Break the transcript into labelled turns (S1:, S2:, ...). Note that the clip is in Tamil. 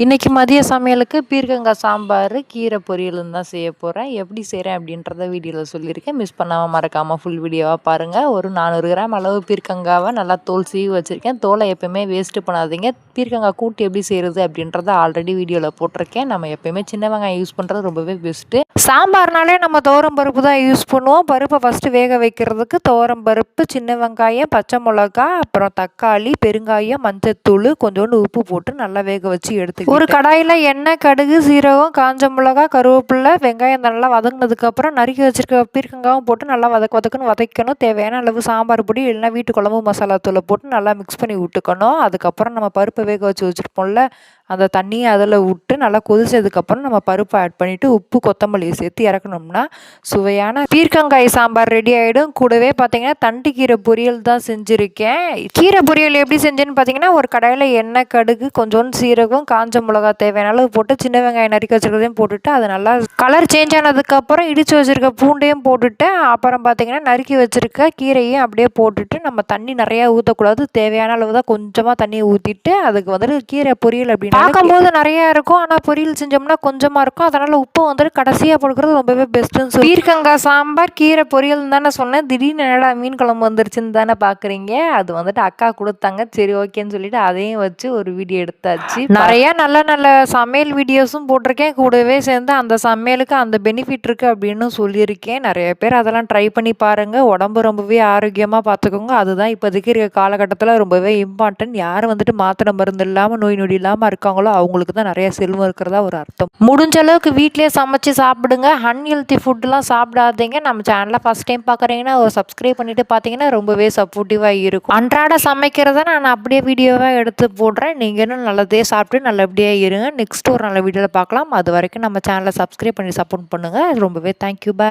S1: இன்னைக்கு மதிய சமையலுக்கு பீர்க்கங்காய் சாம்பார், கீரை பொரியலும் தான் செய்ய போகிறேன். எப்படி செய்கிறேன் அப்படின்றத வீடியோவில் சொல்லியிருக்கேன். மிஸ் பண்ணாமல் மறக்காமல் ஃபுல் வீடியோவாக பாருங்கள். ஒரு 400 கிராம் அளவு பீர்க்கங்காவை நல்லா தோல் சீவி வச்சுருக்கேன். தோலை எப்போயுமே வேஸ்ட்டு பண்ணாதீங்க. பீர்க்கங்காய் கூட்டு எப்படி செய்கிறது அப்படின்றத ஆல்ரெடி வீடியோவில் போட்டிருக்கேன். நம்ம எப்போயுமே சின்ன வெங்காயம் யூஸ் பண்ணுறது ரொம்பவே பெஸ்ட்டு. சாம்பார்னாலே நம்ம துவரம் பருப்பு தான் யூஸ் பண்ணுவோம். பருப்பை ஃபஸ்ட்டு வேக வைக்கிறதுக்கு துவரம் பருப்பு, சின்ன வெங்காயம், பச்சை மிளகா, அப்புறம் தக்காளி, பெருங்காயம், மஞ்சத்தூள், கொஞ்சோண்டு உப்பு போட்டு நல்லா வேக வச்சு எடுத்துக்கிட்டு ஒரு கடாயில் எண்ணெய், கடுகு, சீரகம், காஞ்ச மிளகா, கருவேப்பிலை, வெங்காயம் நல்லா வதங்கினதுக்கப்புறம் நறுக்கி வச்சுருக்க பீர்க்கங்காயும் போட்டு நல்லா வதக்குன்னு வதக்கணும். தேவையான அளவு சாம்பார் பொடி இல்லைன்னா வீட்டு குழம்பு மசாலா தூளை போட்டு நல்லா மிக்ஸ் பண்ணி விட்டுக்கணும். அதுக்கப்புறம் நம்ம பருப்பை வேக வச்சு வச்சுருப்போம்ல, அந்த தண்ணியை அதில் விட்டு நல்லா கொதிச்சதுக்கப்புறம் நம்ம பருப்பை ஆட் பண்ணிவிட்டு உப்பு, கொத்தமல்லியை சேர்த்து இறக்கணும்னா சுவையான பீர்க்கங்காய் சாம்பார் ரெடி ஆகிடும். கூடவே பார்த்தீங்கன்னா தண்டு கீரை பொரியல் தான் செஞ்சுருக்கேன். கீரை பொரியல் எப்படி செஞ்சேன்னு பார்த்தீங்கன்னா, ஒரு கடாயில் எண்ணெய், கடுகு, கொஞ்சோண்டு சீரகம், காஞ்ச மிளகா தேவையான அளவு போட்டு சின்ன வெங்காயம் நறுக்கி வச்சுருக்கிறதையும் போட்டுட்டு அது நல்லா கலர் சேஞ்ச் ஆனதுக்கப்புறம் இடித்து வச்சுருக்க பூண்டையும் போட்டுட்டு அப்புறம் பார்த்தீங்கன்னா நறுக்கி வச்சுருக்க கீரையும் அப்படியே போட்டுட்டு நம்ம தண்ணி நிறையா ஊற்றக்கூடாது. தேவையான அளவு தான் கொஞ்சமாக தண்ணியை ஊற்றிட்டு அதுக்கு வந்துட்டு கீரை பொரியல் அப்படின்னு பார்க்கும்போது நிறையா இருக்கும். ஆனால் பொரியல் செஞ்சோம்னா கொஞ்சமாக இருக்கும். அதனால் உப்பு வந்துட்டு கடைசியாக போடுறது ரொம்பவே பெஸ்ட்டுன்னு சொல்லி பீர்க்கங்காய் சாம்பார், கீரை பொரியல் தானே சொன்னேன். திடீர்னு என்னடா மீன் குழம்பு வந்துருச்சுன்னு தானே பார்க்குறீங்க. அது வந்துட்டு அக்கா கொடுத்தாங்க. சரி ஓகேன்னு சொல்லிட்டு அதையும் வச்சு ஒரு வீடியோ எடுத்தாச்சு. நிறையா நல்ல நல்ல சமையல் வீடியோஸும் போட்டிருக்கேன். கூடவே சேர்ந்து அந்த சமையலுக்கு அந்த பெனிஃபிட் இருக்குது அப்படின்னு சொல்லியிருக்கேன். நிறைய பேர் அதெல்லாம் ட்ரை பண்ணி பாருங்கள். உடம்பு ரொம்பவே ஆரோக்கியமாக பார்த்துக்கோங்க. அதுதான் இப்போதைக்கு இருக்க காலகட்டத்தில் ரொம்பவே இம்பார்ட்டன்ட். யார் வந்துட்டு மாத்திரை மருந்து இல்லாமல் நோய் நொடி இல்லாமல் இருக்காங்களோ அவங்களுக்கு தான் நிறைய செல்வம் இருக்கிறதா ஒரு அர்த்தம். முடிஞ்ச அளவுக்கு வீட்டிலேயே சமைச்சு சாப்பிடுங்க. அன்ஹெல்த்தி ஃபுட்டுலாம் சாப்பிடாதீங்க. நம்ம சேனலை ஃபஸ்ட் டைம் பார்க்குறீங்கன்னா ஒரு சப்ஸ்கிரைப் பண்ணிவிட்டு பார்த்தீங்கன்னா ரொம்பவே சப்போர்ட்டிவாக இருக்கும். அன்றாட சமைக்கிறத நான் அப்படியே வீடியோவாக எடுத்து போடுறேன். நீங்கள் இன்னும் நல்லதே சாப்பிட்டு நல்லபடியாக இருங்க. நெக்ஸ்ட் ஒரு நல்ல வீடியோவில் பார்க்கலாம். அது வரைக்கும் நம்ம சேனலை சப்ஸ்கிரைப் பண்ணி சப்போர்ட் பண்ணுங்கள். ரொம்பவே தேங்க்யூ. பாய்.